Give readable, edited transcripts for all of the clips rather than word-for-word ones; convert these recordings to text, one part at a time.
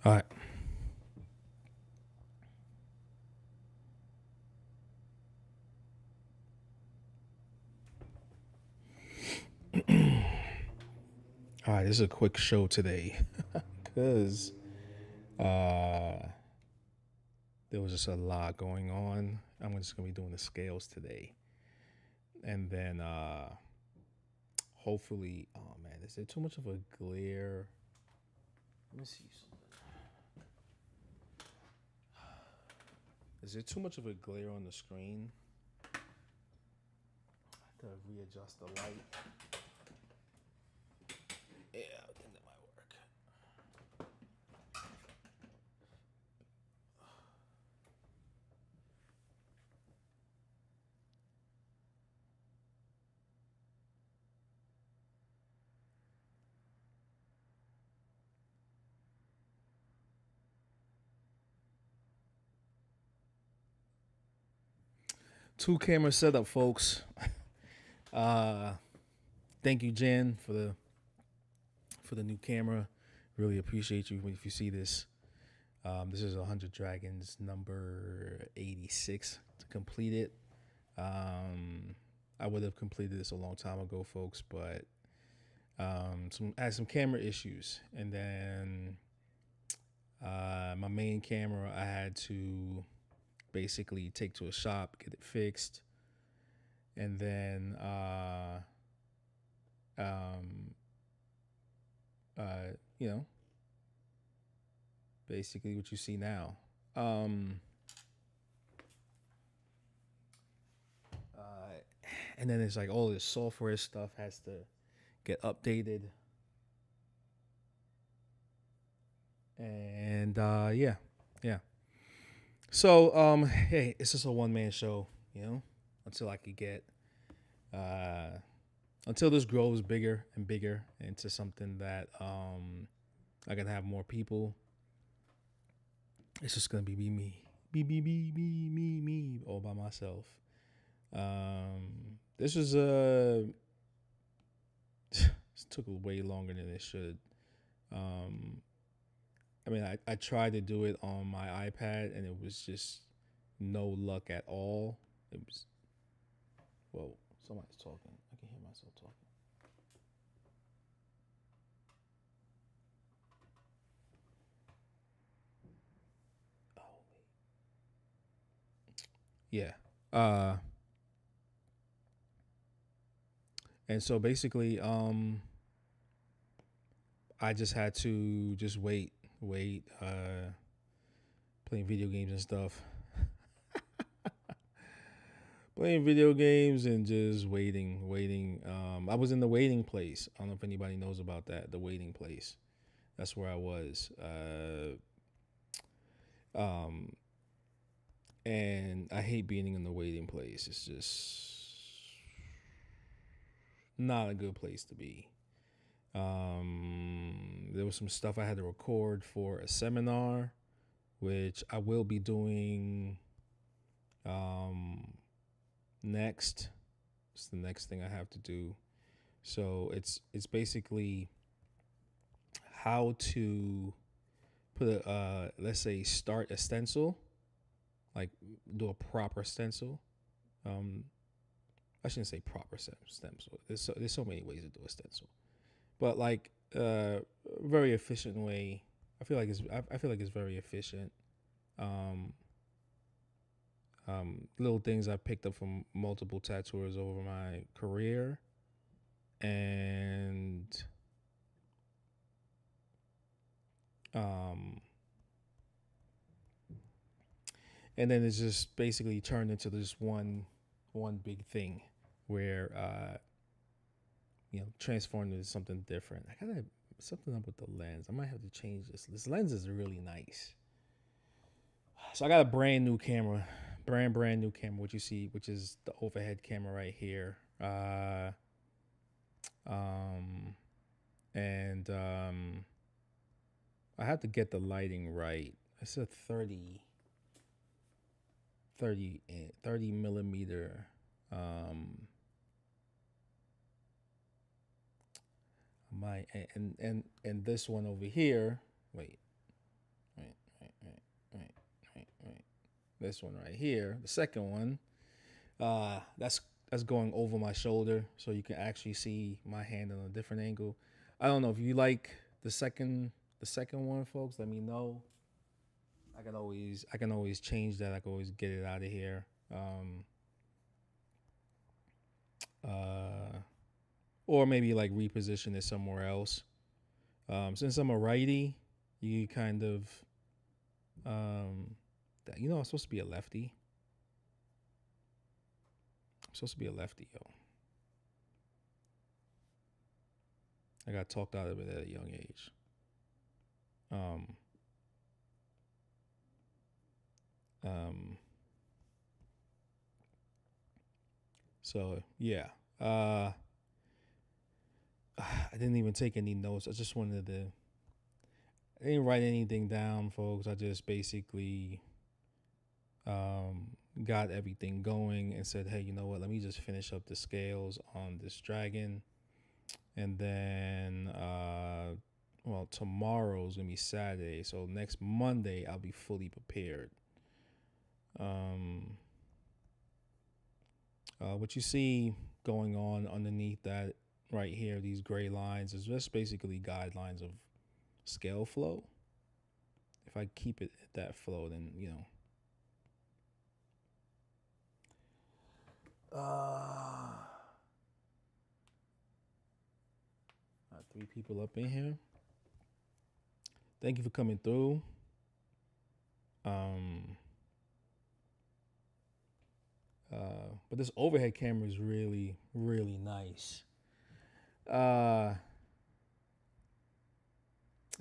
All right. All right. This is a quick show today because uh, there was just a lot going on. I'm just going to be doing the scales today. And then hopefully, oh man, is there too much of a glare? Let me see. Is there too much of a glare on the screen? I have to readjust the light. Yeah, I think that might work. Two camera setup, folks. Thank you, Jen, for the new camera. Really appreciate you if you see this. This is 100 Dragons number 86 to complete it. I would have completed this a long time ago, folks, but I had some camera issues, and then my main camera I had to basically take to a shop, get it fixed, and then you know, basically what you see now. And then it's like all this software stuff has to get updated. And yeah. So hey, it's just a one man show, until I could get until this grows bigger and bigger into something that I can have more people. It's just gonna be me, me, all by myself. This was this took way longer than it should. I mean, I tried to do it on my iPad and it was just no luck at all. It was, whoa, somebody's talking. I can hear myself talking. Oh, yeah. And so basically, I just had to just wait, playing video games and stuff. Playing video games and just waiting. I was in the waiting place. I don't know if anybody knows about that. The waiting place. That's where I was. And I hate being in the waiting place. It's just not a good place to be. There was some stuff I had to record for a seminar, which I will be doing next. It's the next thing I have to do. So it's basically how to put a let's say start a stencil, like do a proper stencil. I shouldn't say proper stencil. There's so many ways to do a stencil, but like very efficient way. I feel like it's very efficient. Um, Little things I picked up from multiple tattooers over my career, and um, and then it's just basically turned into this one big thing where transformed into something different. I gotta something up with the lens. I might have to change this. This lens is really nice. So I got a brand new camera, brand new camera. What you see, which is the overhead camera right here. Um, and I have to get the lighting right. It's a 30 millimeter. My and this one over here. Wait. this one right here, the second one, that's going over my shoulder, so you can actually see my hand on a different angle. I don't know if you like the second one, folks. Let me know. I can always change that. I can always get it out of here. Or maybe like reposition it somewhere else. Since I'm a righty, you kind of, I'm supposed to be a lefty. I'm supposed to be a lefty, yo. I got talked out of it at a young age. So yeah. I didn't even take any notes. I didn't write anything down, folks. I just basically got everything going and said, hey, you know what? Let me just finish up the scales on this dragon. And then, tomorrow's going to be Saturday. So next Monday, I'll be fully prepared. What you see going on underneath that right here, these gray lines, is just basically guidelines of scale flow. If I keep it at that flow, then, three people up in here. Thank you for coming through. But this overhead camera is really, really nice. If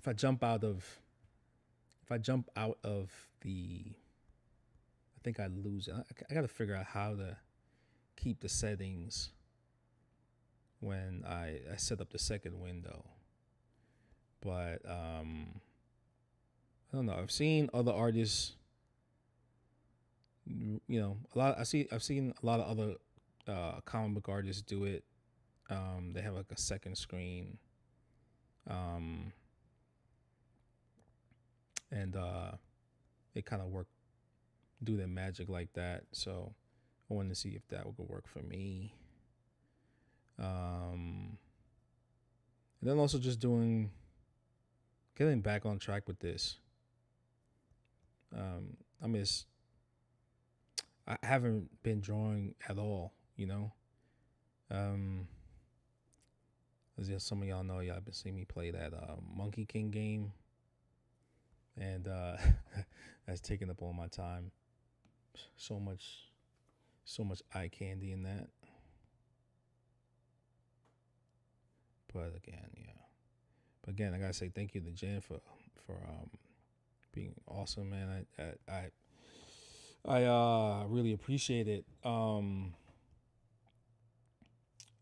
I jump out of the, I think I lose it. I got to figure out how to keep the settings when I set up the second window. But I don't know. I've seen other artists, I've seen a lot of other comic book artists do it. They have like a second screen. And they kind of do their magic like that. So I wanted to see if that would work for me. And then also just getting back on track with this. I haven't been drawing at all, as some of y'all know, y'all been seeing me play that Monkey King game. And that's taking up all my time. So much eye candy in that. But again, I gotta say thank you to Jen for being awesome, man. I really appreciate it.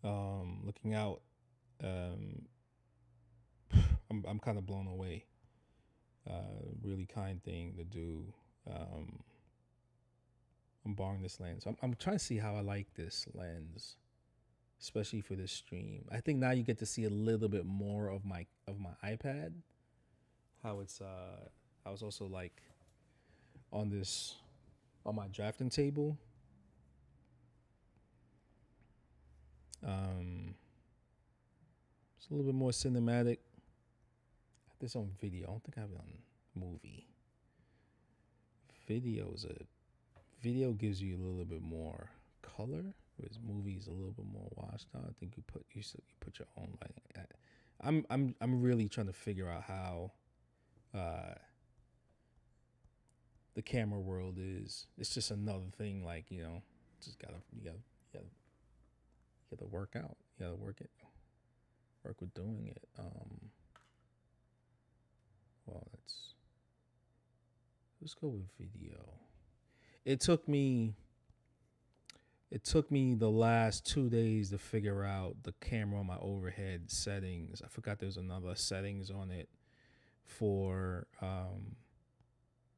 Looking out, I'm kind of blown away. Really kind thing to do. I'm borrowing this lens. I'm trying to see how I like this lens, especially for this stream. I think now you get to see a little bit more of my iPad. How it's also like on my drafting table. It's a little bit more cinematic. I have this on video. I don't think I have it on movie. Video gives you a little bit more color, whereas movies a little bit more washed out. I think you put your own lighting. I'm really trying to figure out how the camera world is. It's just another thing, like, just you gotta work out. You gotta work with doing it. Let's go with video. It took me the last 2 days to figure out the camera on my overhead settings. I forgot there's another settings on it for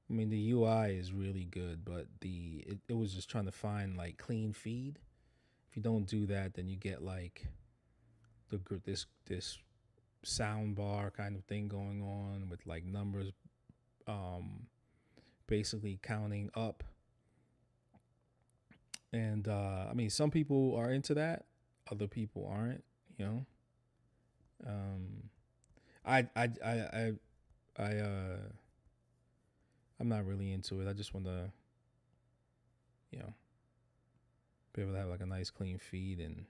the UI is really good, but it was just trying to find like clean feed. If you don't do that, then you get like this sound bar kind of thing going on with like numbers basically counting up And I mean, some people are into that, other people aren't. You know, um, I I'm not really into it. I just want to, you know, be able to have like a nice clean feed and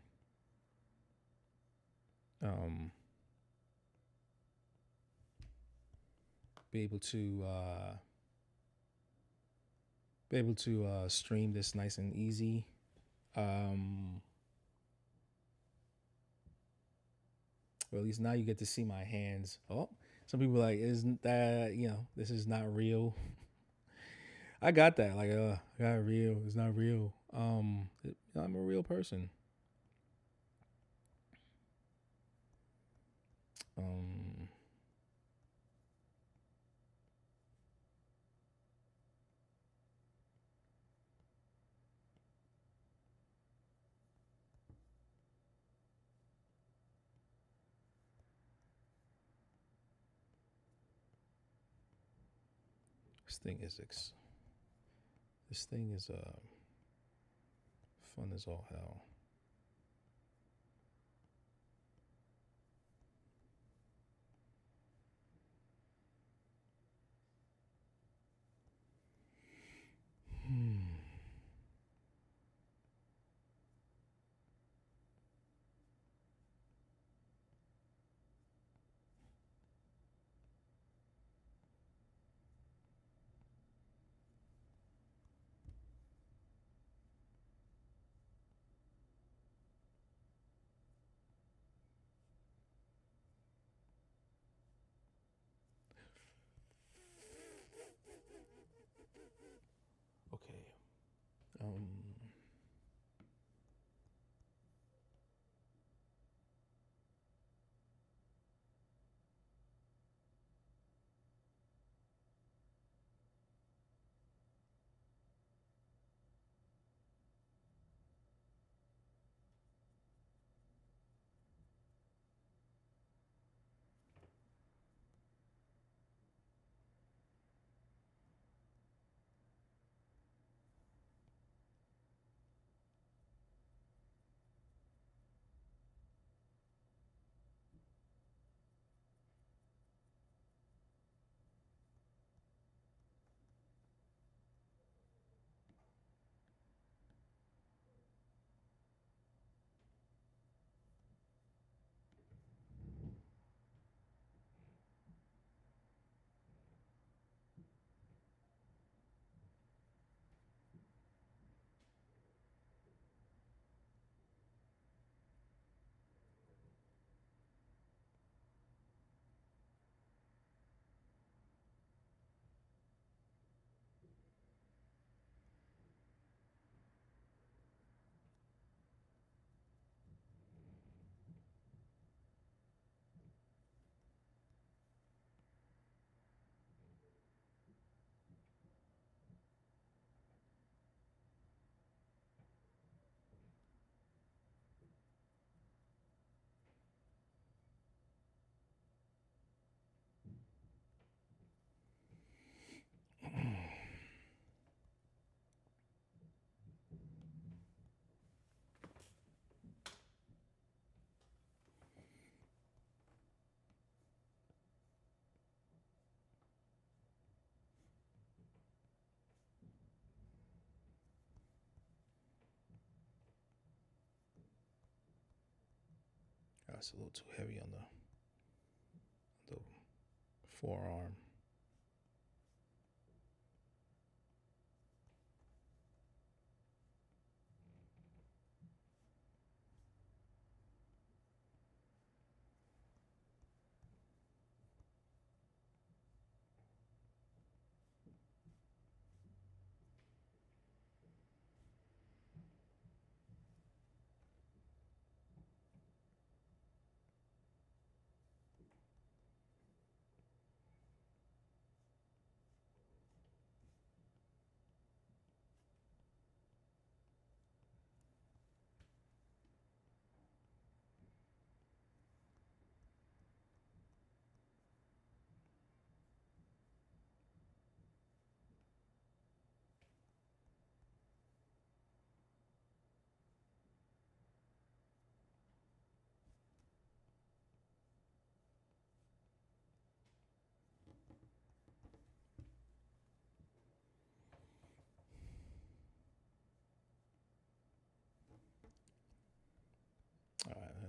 um be able to stream this nice and easy. Um, or at least now you get to see my hands. Oh, some people are like, isn't that, this is not real? I got that. Like, I got real. It's not real. I'm a real person. Um, this thing is fun as all hell. Hmm. Okay. Um, that's a little too heavy on the forearm.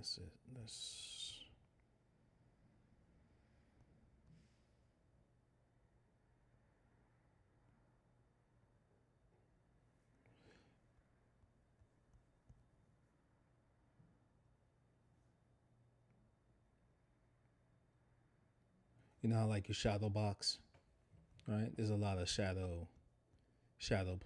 That's it. That's you know how like your shadow box, right? There's a lot of shadow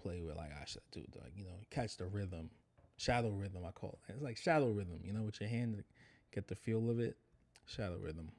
play where like I should do like catch the rhythm, shadow rhythm I call it. It's like shadow rhythm, with your hand to get the feel of it. Shadow rhythm.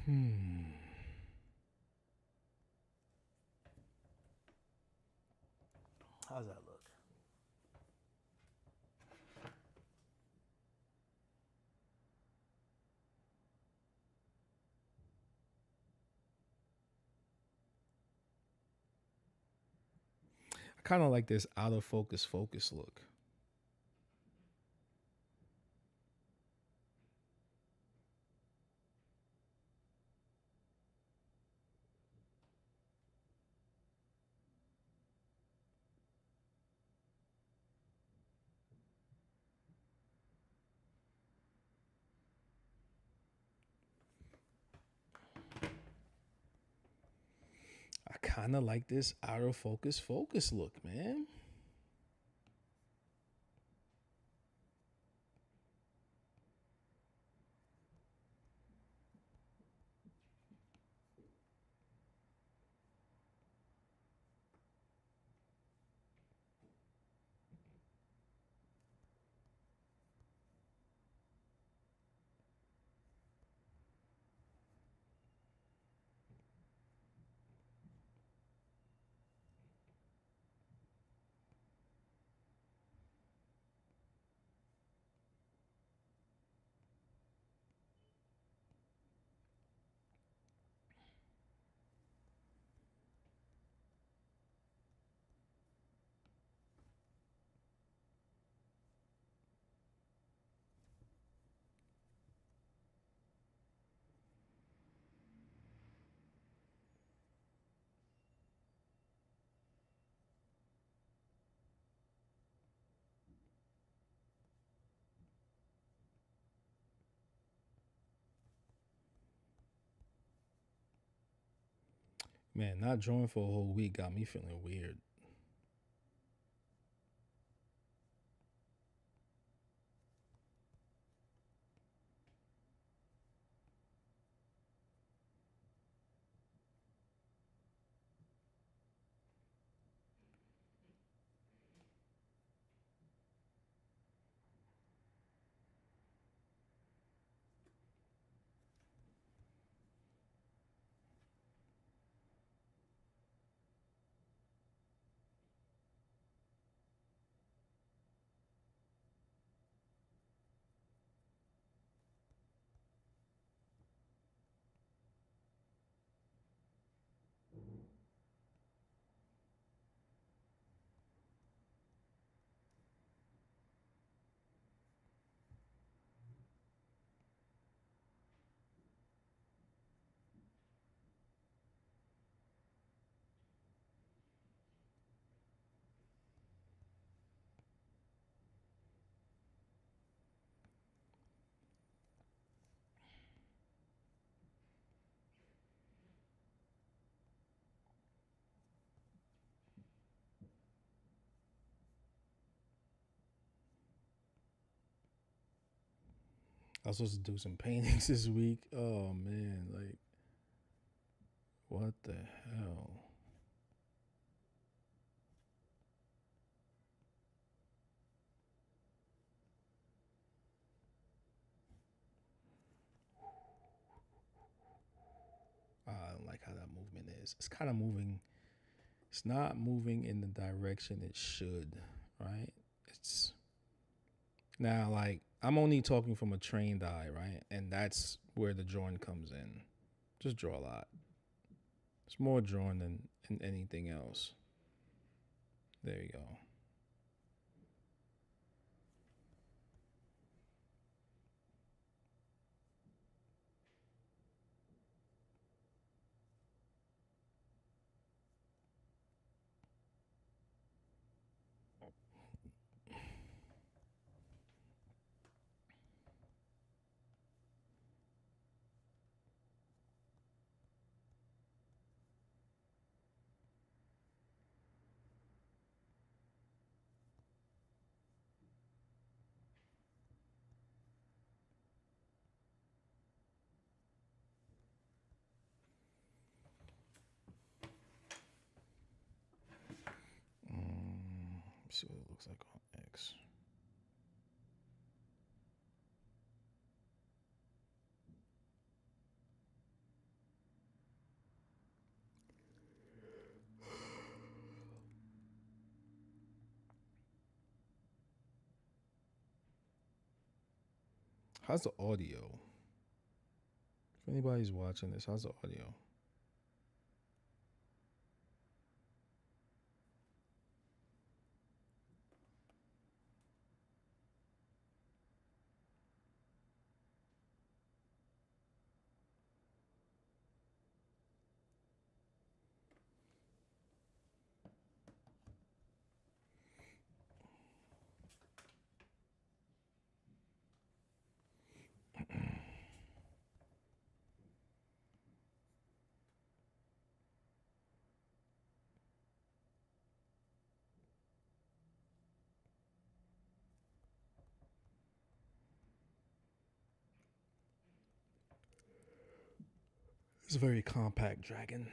Mm. How's that look? I kind of like this out of focus look. I kind of like this out of focus look, man. Man, not drawing for a whole week got me feeling weird. I was supposed to do some paintings this week. Oh man, like what the hell? I don't like how that movement is. It's kind of moving. It's not moving in the direction it should, right? It's now like I'm only talking from a trained eye, right? And that's where the drawing comes in. Just draw a lot. It's more drawing than anything else. There you go. Let's see what it looks like on X. How's the audio? If anybody's watching this, how's the audio? It's a very compact dragon.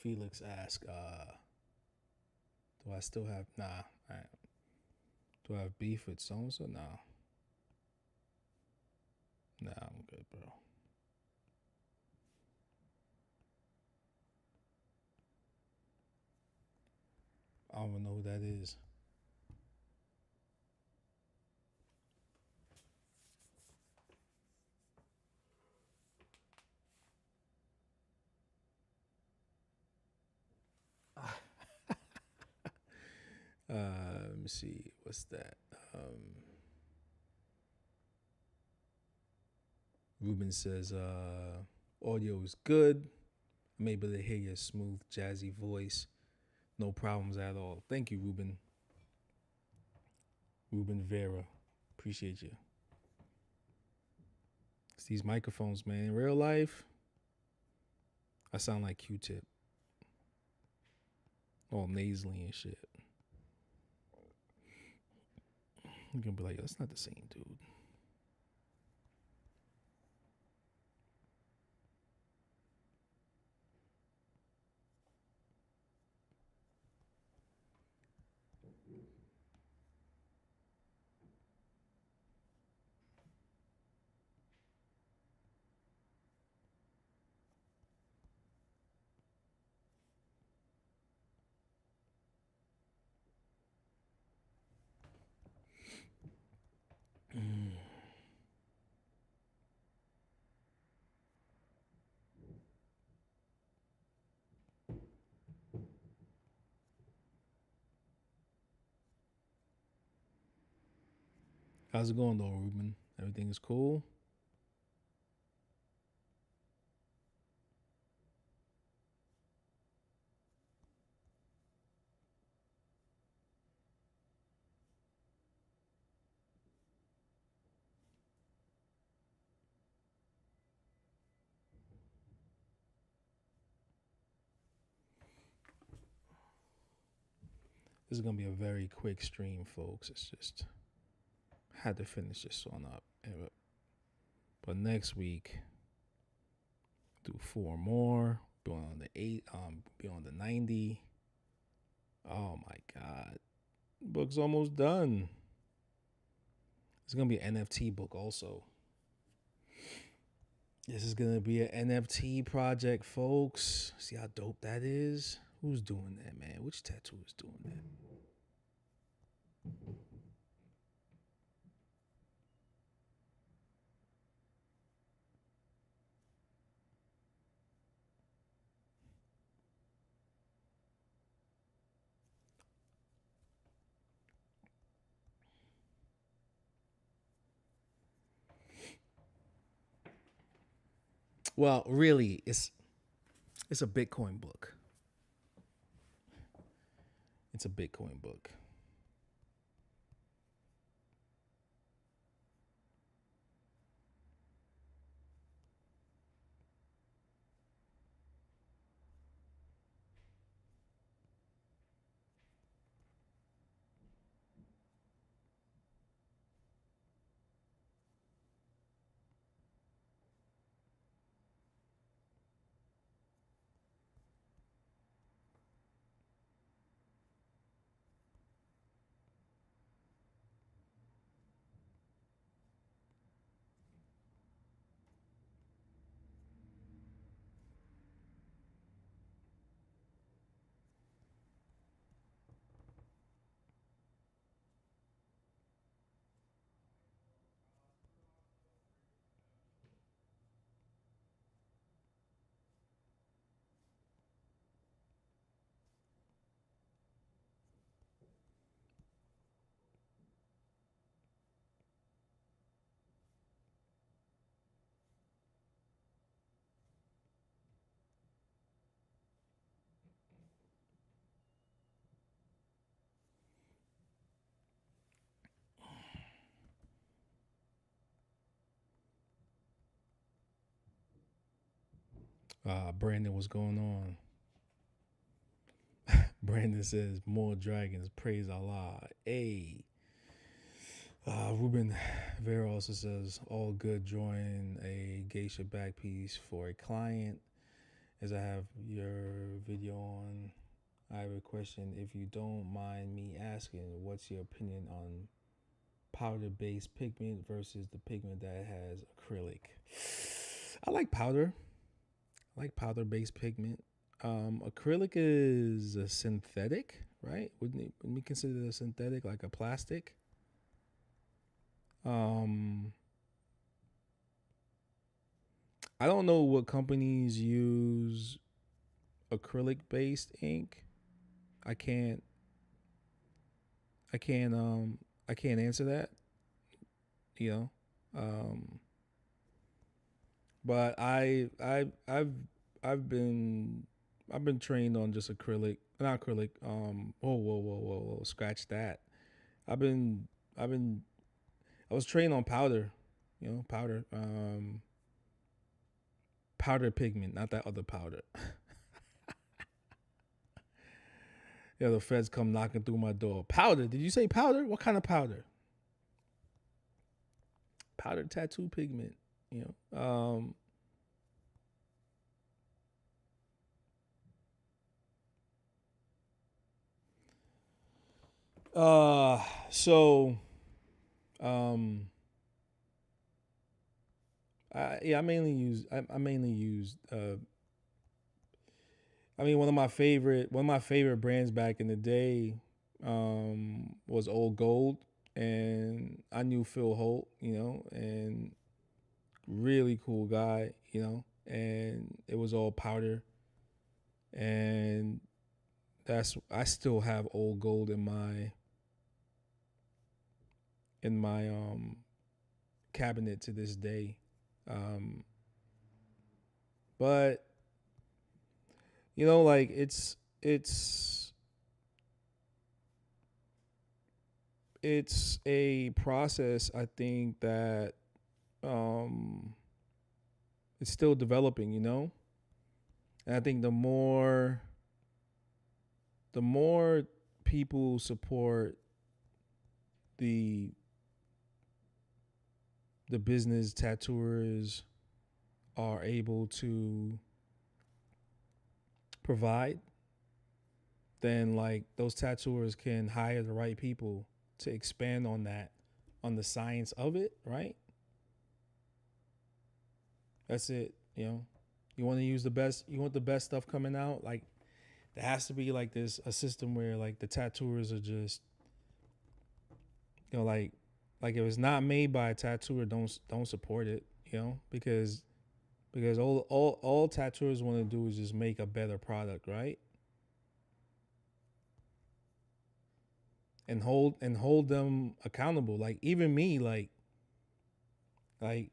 Felix asked, do I still have, nah, do I have beef with so-and-so? Nah. Nah, I'm good, bro. I don't even know who that is. Let me see. What's that? Ruben says, audio is good. I'm able to hear your smooth, jazzy voice. No problems at all. Thank you, Ruben. Ruben Vera. Appreciate you. It's these microphones, man. In real life, I sound like Q-Tip. All nasally and shit. You're gonna be like, that's not the same dude. How's it going though, Ruben? Everything is cool? This is gonna be a very quick stream, folks. It's just had to finish this one up. But next week, do 4 more. Be on the 8. Be on the 90. Oh my God, book's almost done. It's gonna be an NFT book also. This is gonna be an NFT project, folks. See how dope that is? Who's doing that, man? Which tattoo is doing that? Well, really, it's a Bitcoin book. It's a Bitcoin book. Brandon, what's going on? Brandon says, more dragons, praise Allah. Hey. Ruben Vera also says, all good, drawing a geisha back piece for a client. as I have your video on. I have a question. If you don't mind me asking, what's your opinion on powder-based pigment versus the pigment that has acrylic? I like powder. I like powder-based pigment. Acrylic is a synthetic, right? Wouldn't we consider it a synthetic, like a plastic? I don't know what companies use acrylic-based ink. I can't answer that, you know. But I've been trained on just acrylic, not acrylic. Whoa, scratch that. I've been I was trained on powder, you know, powder pigment, not that other powder. Yeah, the feds come knocking through my door. Powder? Did you say powder? What kind of powder? Powder tattoo pigment, you know. So, I mainly use. I mainly use. I mean, one of my favorite brands back in the day, was Old Gold, and I knew Phil Holt, you know, and really cool guy, you know, and it was all powder, and I still have Old Gold in my cabinet to this day. But you know, like it's a process, I think, that it's still developing, you know. And I think the more people support the business tattooers are able to provide, then like those tattooers can hire the right people to expand on that, on the science of it, right? That's it, you know. You want to use the best, you want the best stuff coming out, like there has to be like this a system where like the tattooers are just, you know, like if it's not made by a tattooer, don't support it, you know, because all tattooers want to do is just make a better product, right? And hold them accountable. Like even me, like I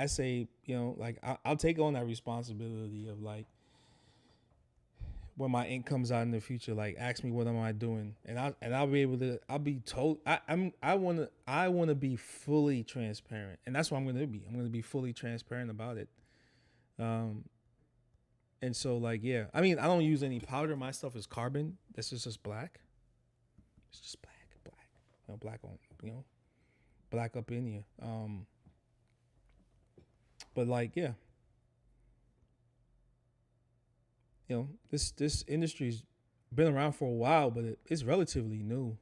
say, you know, like I'll take on that responsibility of like when my ink comes out in the future, like ask me what am I doing, and I'll be able to, I'll be told. I wanna be fully transparent, and that's what I'm gonna be. I'm gonna be fully transparent about it. And so like yeah, I mean I don't use any powder. My stuff is carbon. This is just black. It's just black, you know, black on, you know, black up in you. But like yeah, you know, this industry's been around for a while, but it's relatively new.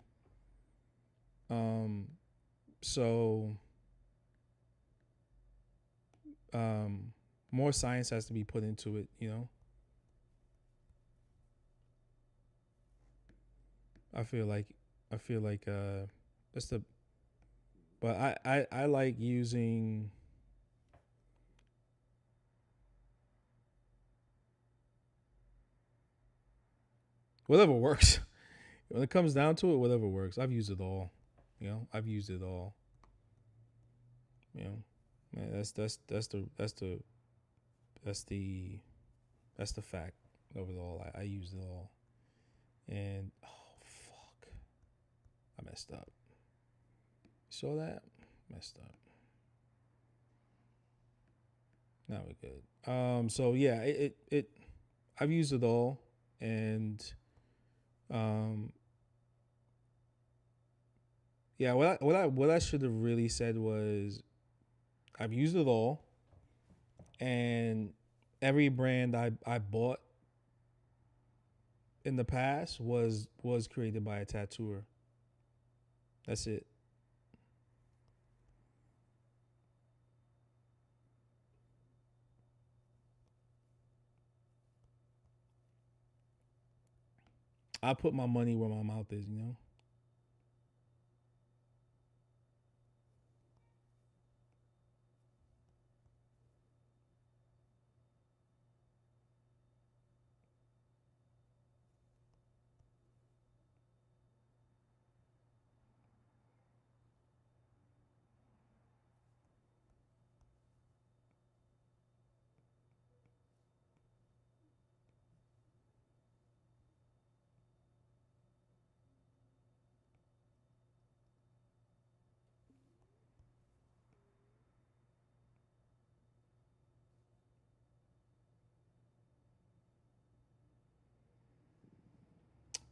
So more science has to be put into it, you know. I feel like that's the, but I like using whatever works. When it comes down to it, whatever works. I've used it all. You know, I've used it all. You know, man, that's the fact of it all. I used it all, and oh fuck, I messed up. Saw that? Messed up. Now we're good. So yeah, I've used it all, and yeah, what I should have really said was I've used it all, and every brand I bought in the past was created by a tattooer. That's it. I put my money where my mouth is, you know?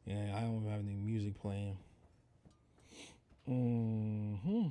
Yeah, I don't have any music playing. Hmm.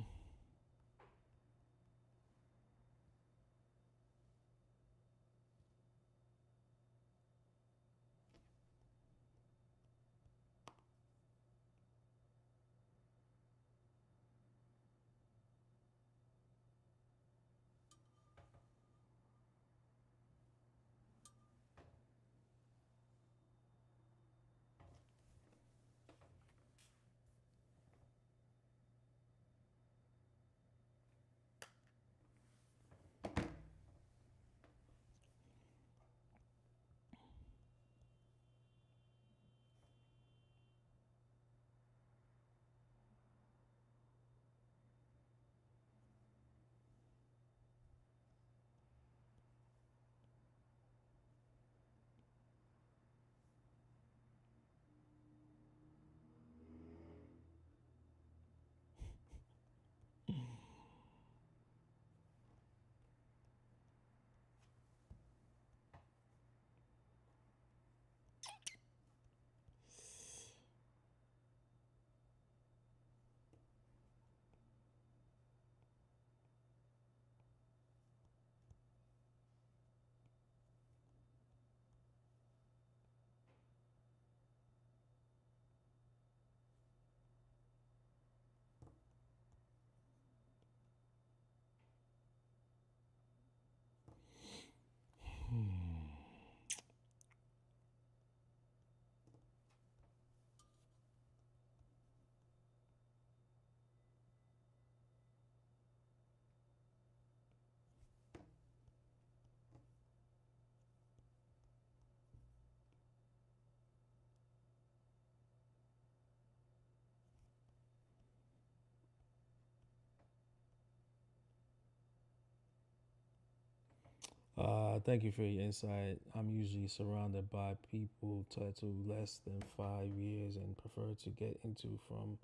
Thank you for your insight. I'm usually surrounded by people tattoo less than 5 years and prefer to get into from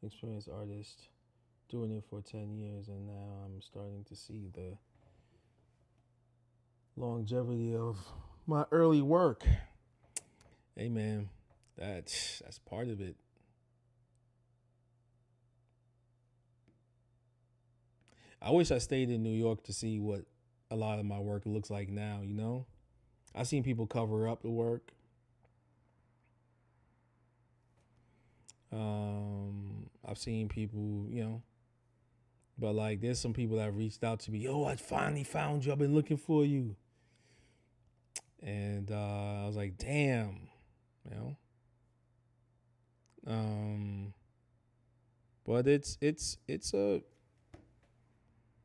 experienced artists doing it for 10 years. And now I'm starting to see the longevity of my early work. Hey, man, that's part of it. I wish I stayed in New York to see what a lot of my work looks like now, you know? I've seen people cover up the work. I've seen people, you know, but like there's some people that have reached out to me, yo, I finally found you. I've been looking for you. And I was like, damn, you know. But it's a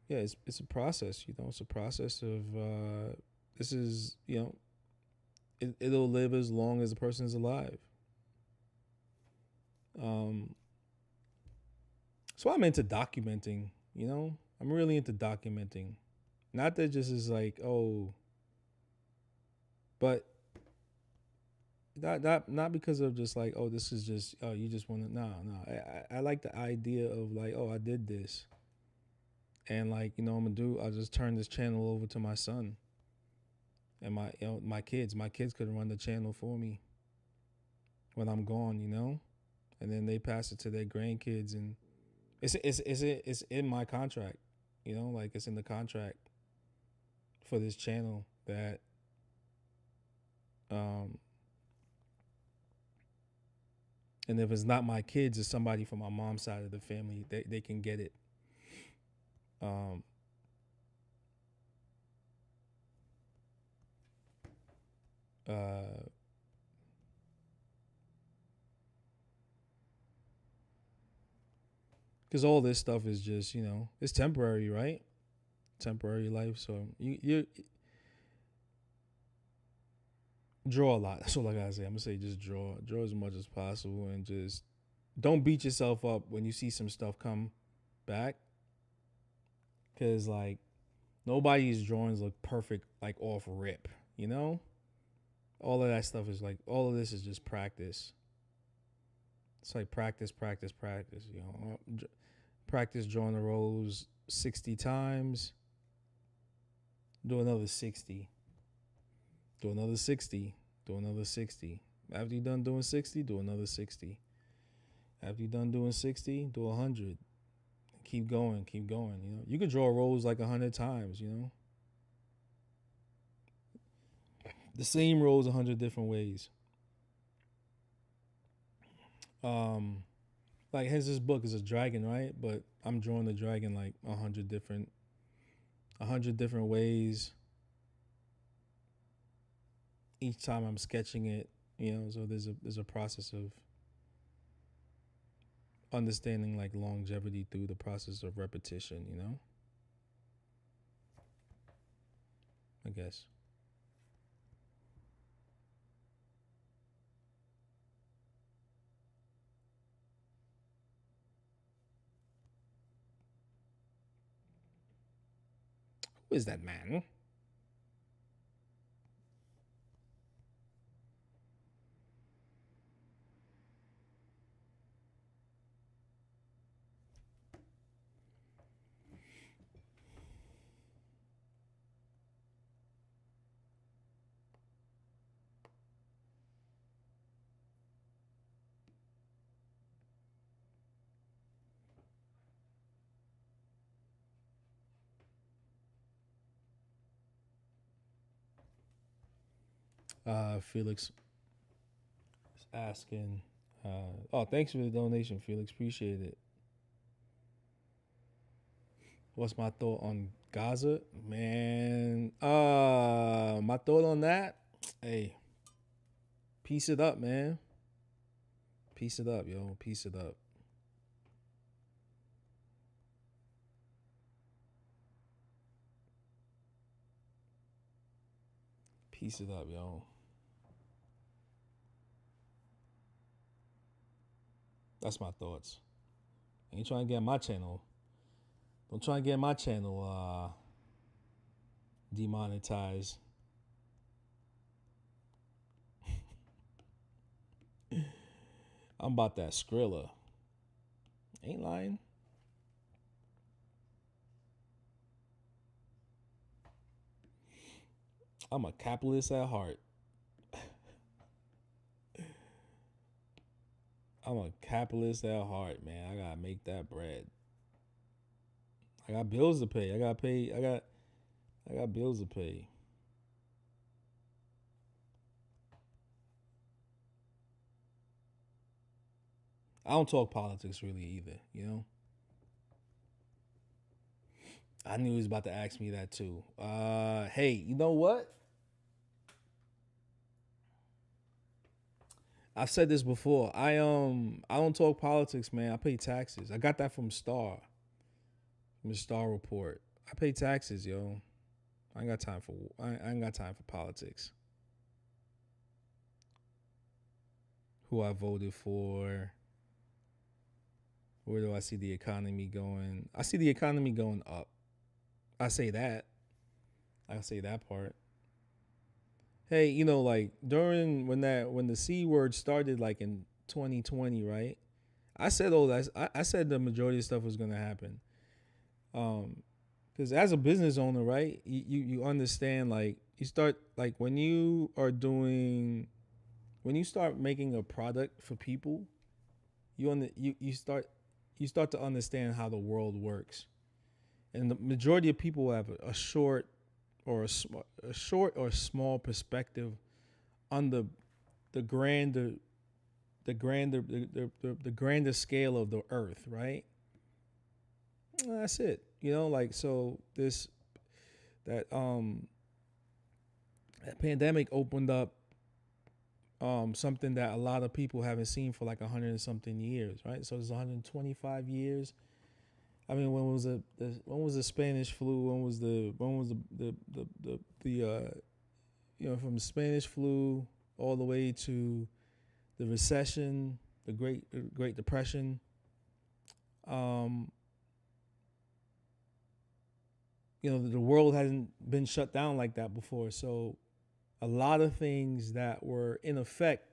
yeah, it's a process, you know, it's a process of this is, you know, it'll live as long as the person is alive. So I'm into documenting, you know? I'm really into documenting. Not that just is like, oh, but not because of just like, oh, this is just, oh, you just want to, no. I like the idea of like, oh, I did this. And like, you know, I'll just turn this channel over to my son and my kids. My kids could run the channel for me when I'm gone, you know? And then they pass it to their grandkids, and it's in my contract, you know, like it's in the contract for this channel that And if it's not my kids, it's somebody from my mom's side of the family. They can get it. Because all this stuff is just, it's temporary, right? Temporary life. So you draw a lot. That's all I gotta say. I'm gonna say just draw as much as possible, and just don't beat yourself up when you see some stuff come back. Because like nobody's drawings look perfect like off rip, all of that stuff is like, all of this is just practice. It's like practice. Practice drawing the rows 60 times. Do another 60. Do another 60. Do another 60. After you're done doing 60, do another 60. After you're done doing 60, do 100. Keep going. You could draw rows like 100 times, The same rows 100 different ways. Like his this book is a dragon, right? But I'm drawing the dragon like 100 different ways. Each time I'm sketching it, so there's a process of understanding like longevity through the process of repetition, I guess. Who is that man? Felix is asking. Thanks for the donation, Felix. Appreciate it. What's my thought on Gaza? Man, my thought on that, hey, piece it up, man. Piece it up, yo. Piece it up. Piece it up, yo. That's my thoughts. Ain't trying to get my channel. Don't try and get my channel demonetized. I'm about that Skrilla. Ain't lying. I'm a capitalist at heart. I'm a capitalist at heart, man. I gotta make that bread. I got bills to pay. I got bills to pay. I don't talk politics really either, I knew he was about to ask me that too. Hey, you know what? I've said this before. I don't talk politics, man. I pay taxes. I got that from Star. From the Star Report. I pay taxes, yo. I ain't got time for politics. Who I voted for. Where do I see the economy going? I see the economy going up. I say that part. Hey, like during when the C word started, like in 2020, right? I said I said the majority of stuff was gonna happen. Because as a business owner, right, you understand, like you start, like when you start making a product for people, you start to understand how the world works, and the majority of people have a short or small perspective on the grander the grander scale of the earth, right? That's it. You know, like, so this that that pandemic opened up something that a lot of people haven't seen for like 100 and something years, right? So it's 125 years. I mean, when was the Spanish flu? When was the you know, from the Spanish flu all the way to the recession, the Great Depression. You know, the world hasn't been shut down like that before. So a lot of things that were in effect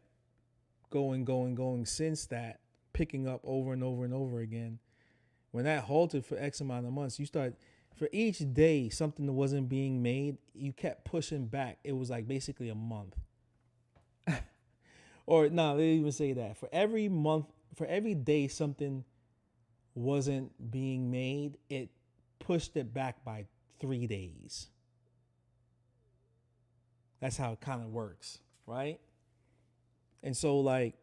going since that, picking up over and over and over again. When that halted for X amount of months, you start, for each day something that wasn't being made, you kept pushing back. It was like basically a month. Or no, they even say that. For every month, for every day something wasn't being made, it pushed it back by 3 days. That's how it kind of works, right? And so, like,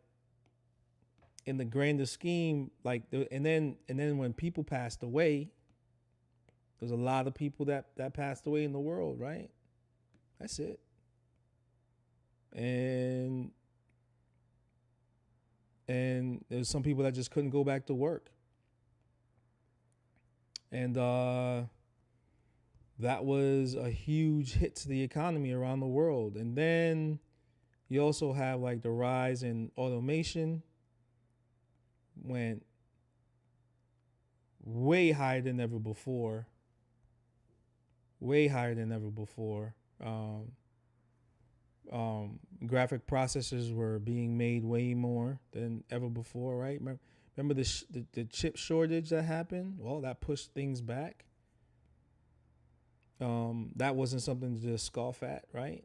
in the grander scheme, like, and then when people passed away, there's a lot of people that passed away in the world, right? That's it. And there's some people that just couldn't go back to work. And that was a huge hit to the economy around the world. And then you also have like the rise in automation, went way higher than ever before. Way higher than ever before. Graphic processors were being made way more than ever before, right? Remember the chip shortage that happened? Well, that pushed things back. That wasn't something to just scoff at, right?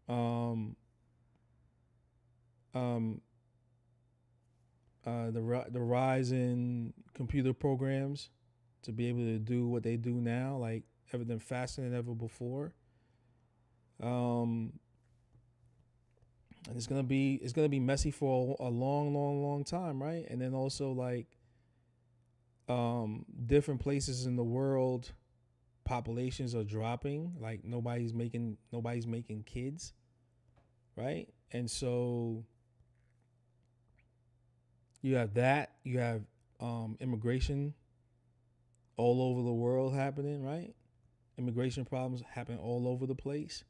The rise in computer programs to be able to do what they do now, like everything faster than ever before. And it's gonna be messy for a long time, right? And then also like different places in the world, populations are dropping. Like nobody's making kids, right? And so you have that. You have immigration all over the world happening, right? Immigration problems happen all over the place.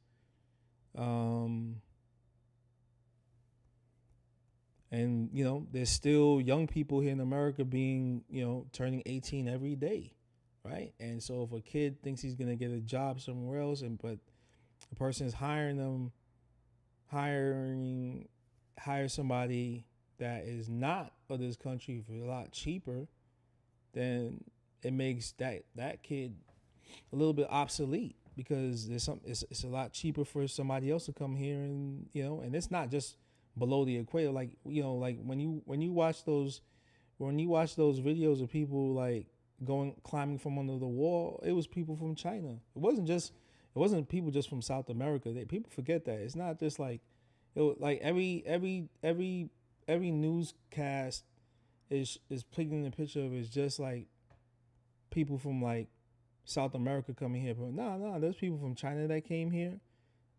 And, you know, there's still young people here in America being, you know, turning 18 every day, right? And so if a kid thinks he's going to get a job somewhere else, but the person is hire somebody that is not of this country for a lot cheaper, then it makes that kid a little bit obsolete, because it's a lot cheaper for somebody else to come here, and, you know, and it's not just below the equator. Like, you know, like when you watch those videos of people like climbing from under the wall, it was people from China. It wasn't people just from South America. People forget that. It's not just like, like every newscast is painting the picture of it's just like people from like South America coming here. But no, there's people from China that came here.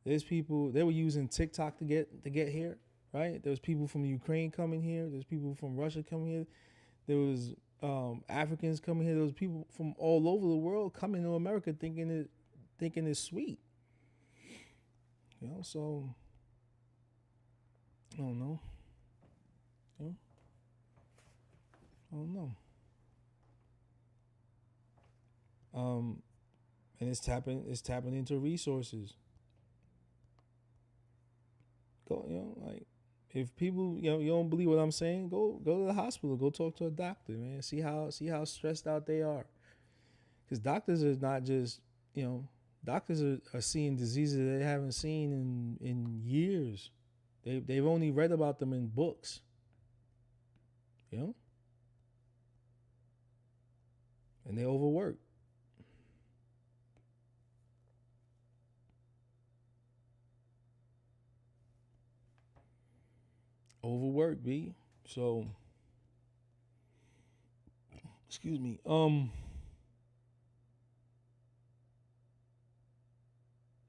There's people, they were using TikTok to get here, right? There was people from Ukraine coming here. There's people from Russia coming here. There was Africans coming here. There was people from all over the world coming to America thinking it's sweet. You know, so I don't know. You know? I don't know. And it's tapping into resources. Go, you know, like, if people, you know, you don't believe what I'm saying, go to the hospital, go talk to a doctor, man. See how stressed out they are. Because doctors are not just, you know, doctors are seeing diseases they haven't seen in years. They've only read about them in books. You know? And they overwork. Overwork, B. So, excuse me.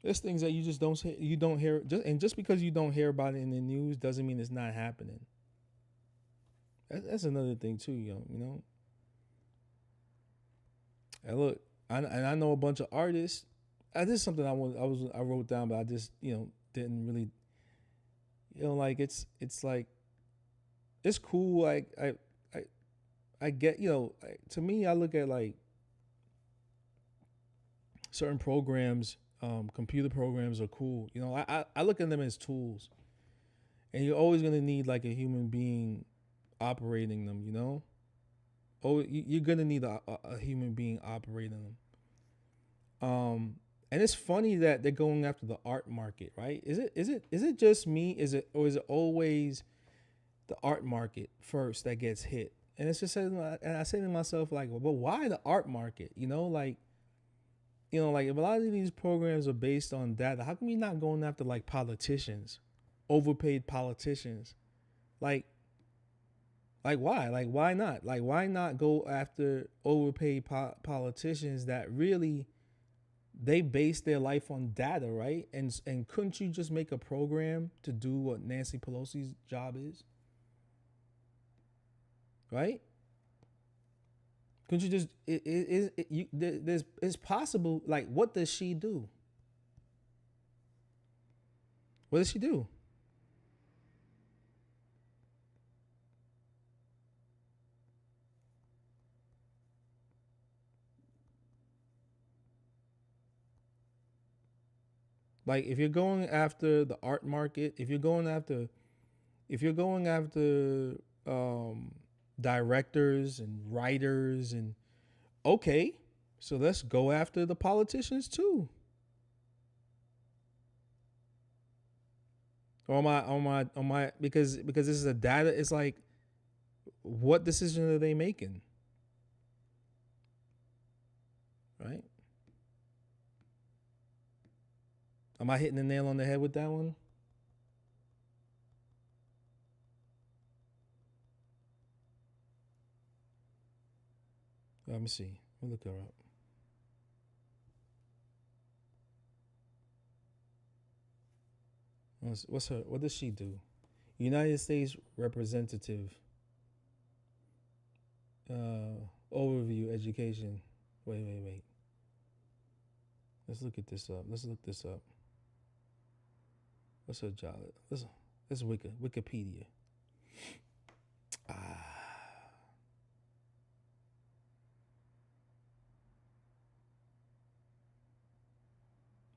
There's things that you just don't hear, just because you don't hear about it in the news doesn't mean it's not happening. That's another thing too, you know. And look, I know a bunch of artists. This is something I wrote down, but I just didn't really, like it's like it's cool. Like I get, to me, I look at like certain programs, computer programs are cool. I look at them as tools, and you're always gonna need like a human being operating them. Oh, you're gonna need a human being operating them. And it's funny that they're going after the art market, right? Is it just me? Is it always the art market first that gets hit? And it's just, and I say to myself, like, well, but why the art market? Like if a lot of these programs are based on data, how come you're not going after like politicians, overpaid politicians? Like why? Like why not? Like why not go after overpaid politicians that really they base their life on data, right? And couldn't you just make a program to do what Nancy Pelosi's job is? Right? Couldn't you just it's possible? Like, what does she do? What does she do? Like, if you're going after the art market, if you're going after directors and writers, and okay, so let's go after the politicians too. Or on my because this is a data. It's like, what decision are they making? Right? Am I hitting the nail on the head with that one? Let me see. Let me look her up. What's her? What does she do? United States Representative. Overview education. Wait. Let's look this up. What's her job? This is Wikipedia.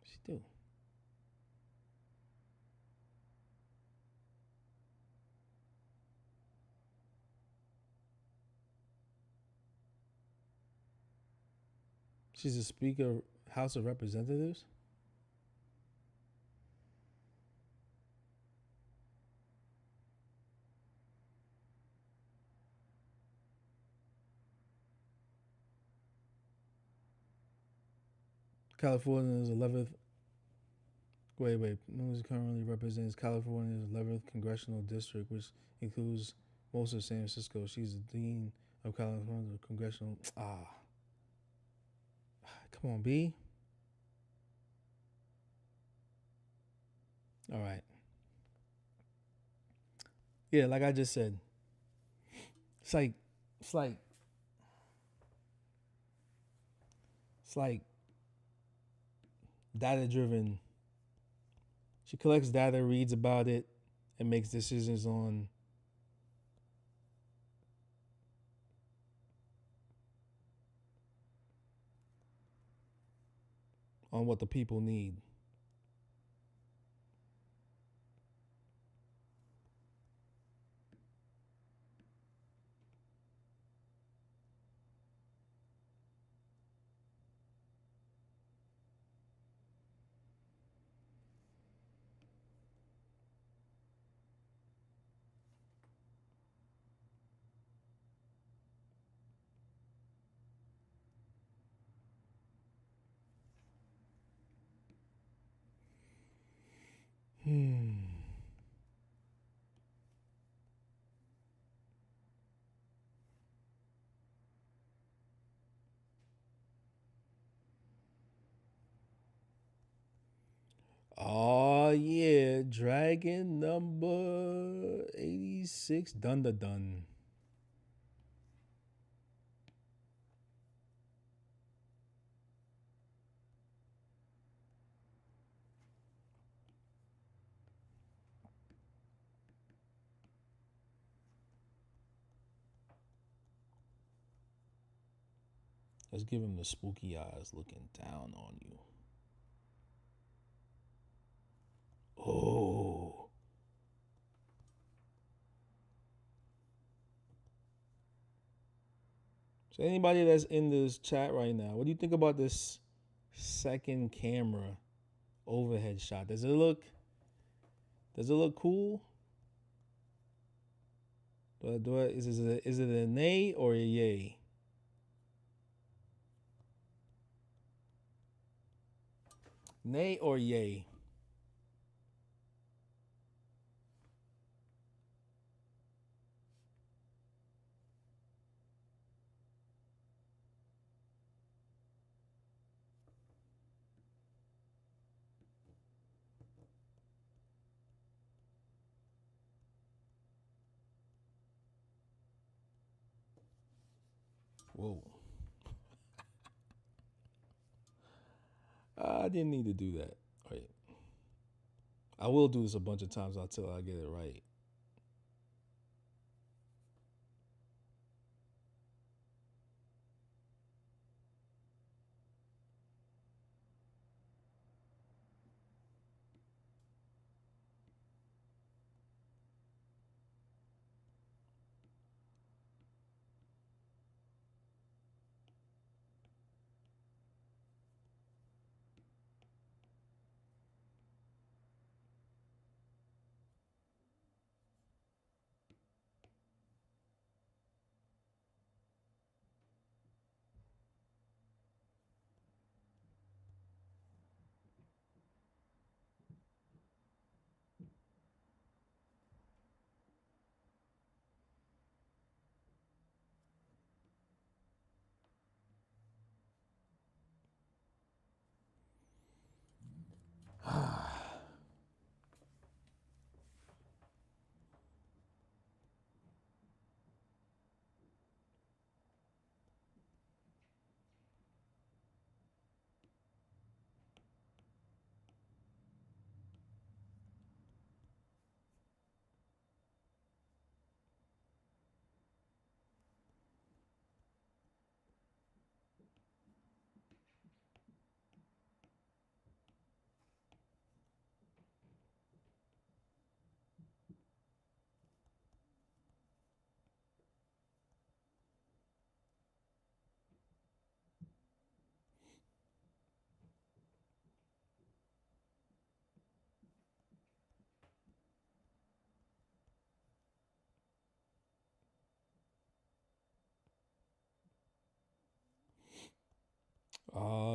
She do. She's a Speaker of House of Representatives. California's 11th. Wait. News currently represents California's 11th congressional district, which includes most of San Francisco. She's the dean of California's congressional. Come on, B. All right. Yeah, like I just said, it's like data driven. She collects data, reads about it, and makes decisions on what the people need. Oh yeah, dragon number 86. Dun dun dun. Let's give him the spooky eyes looking down on you. Oh. So anybody that's in this chat right now, what do you think about this second camera overhead shot? Does it look cool? Is it a nay or a yay? Nay or yay? Whoa. I didn't need to do that. Wait. I will do this a bunch of times until I get it right.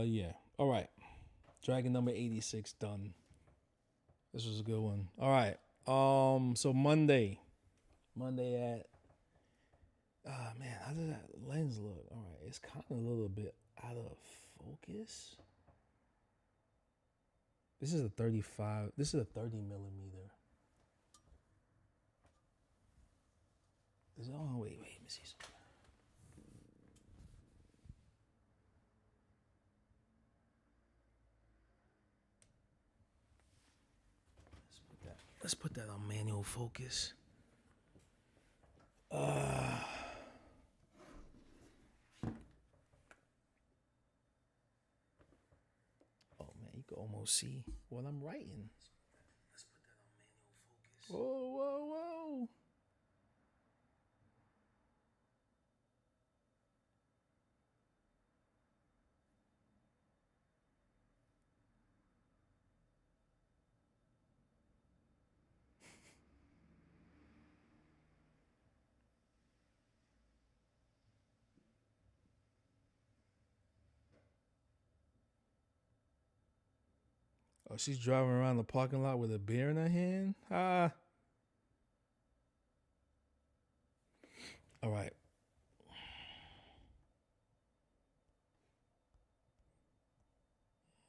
Yeah. All right. Dragon number 86 done. This was a good one. All right. So Monday at man, how does that lens look? All right, it's kind of a little bit out of focus. This is a 35. This is a 30 millimeter. Is it, oh wait, let me see something. Let's put that on manual focus. Oh man, you can almost see what I'm writing. Let's put that on manual focus. Whoa, whoa, whoa. Oh, she's driving around the parking lot with a beer in her hand? Ah. All right.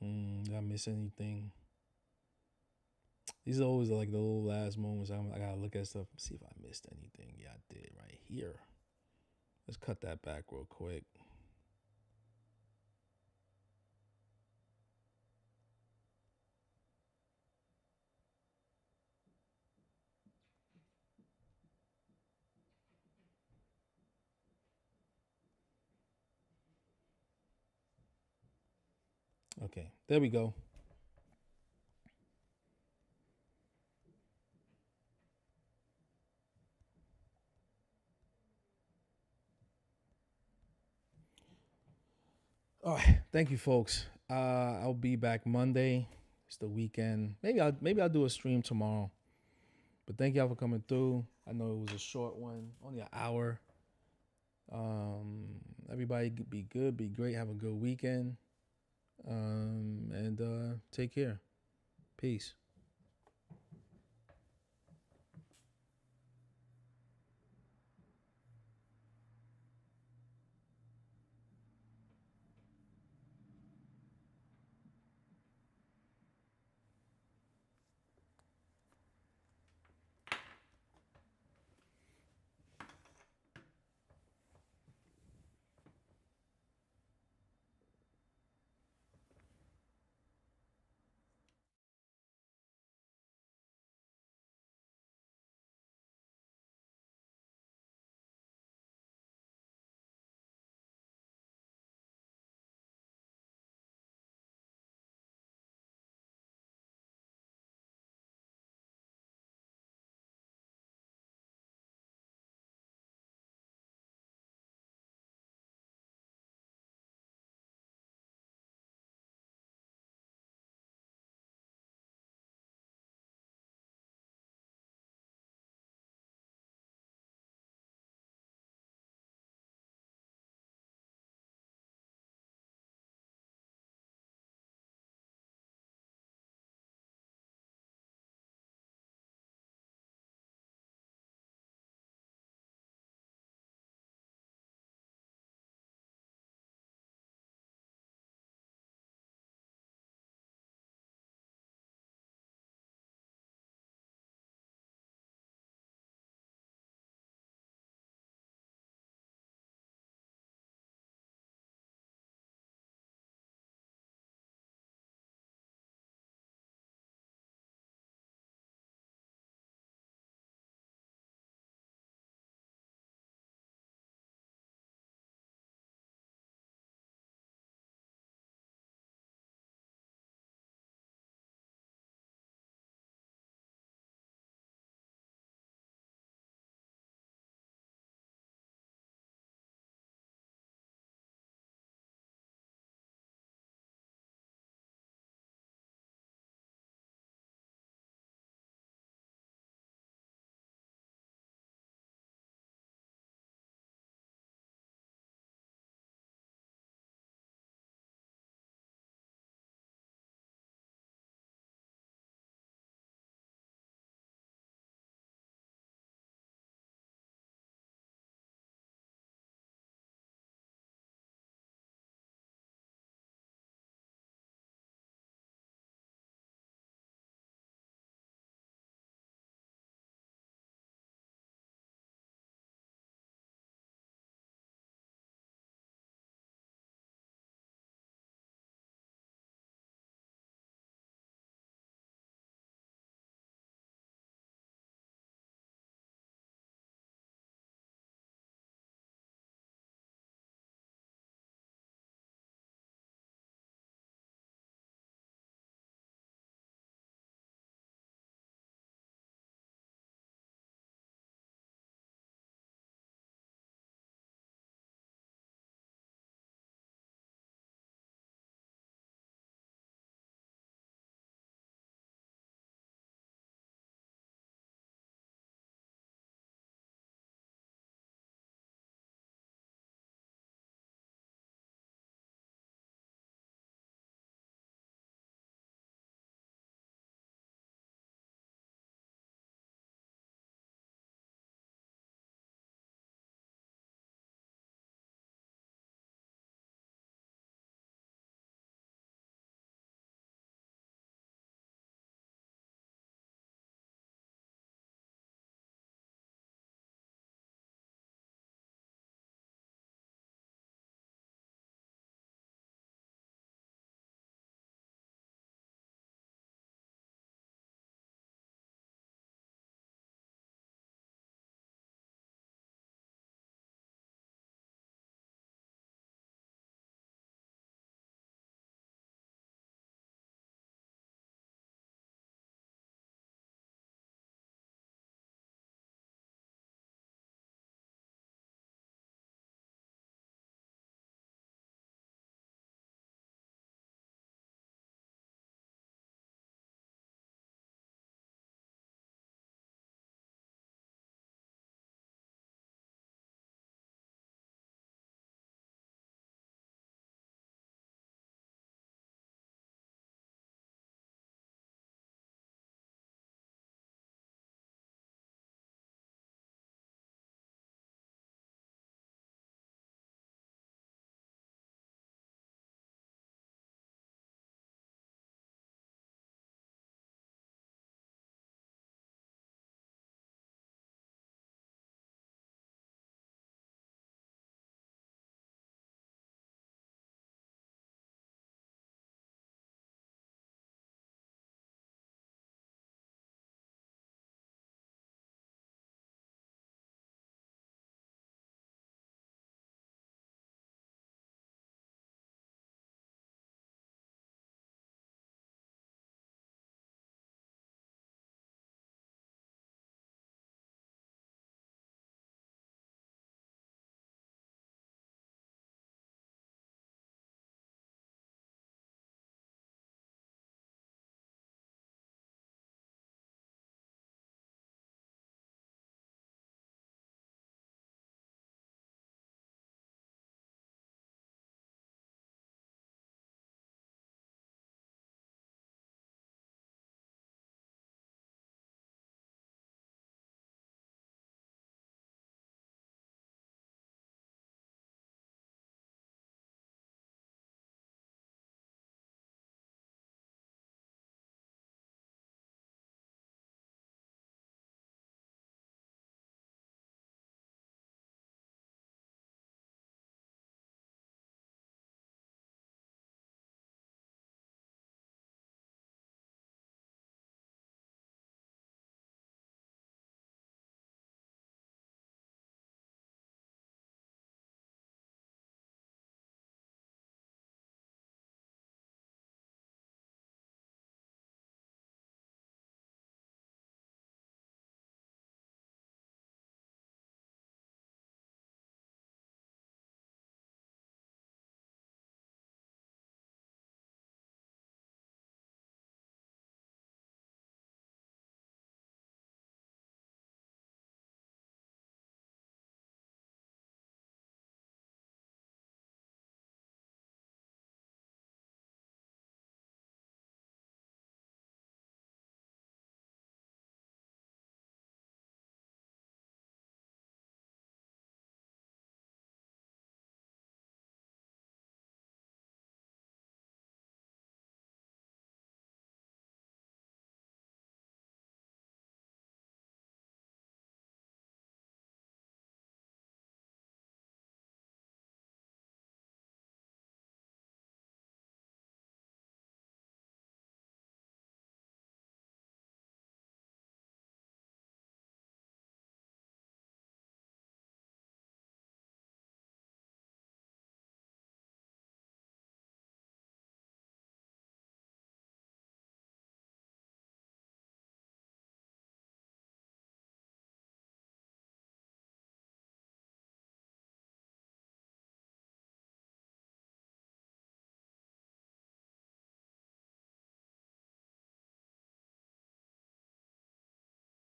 Did I miss anything? These are always like the little last moments. I gotta look at stuff and see if I missed anything. Yeah, I did right here. Let's cut that back real quick. Okay, there we go. All right, thank you, folks. I'll be back Monday. It's the weekend. Maybe I'll do a stream tomorrow. But thank y'all for coming through. I know it was a short one, only an hour. Everybody be good, be great, have a good weekend, and take care. Peace.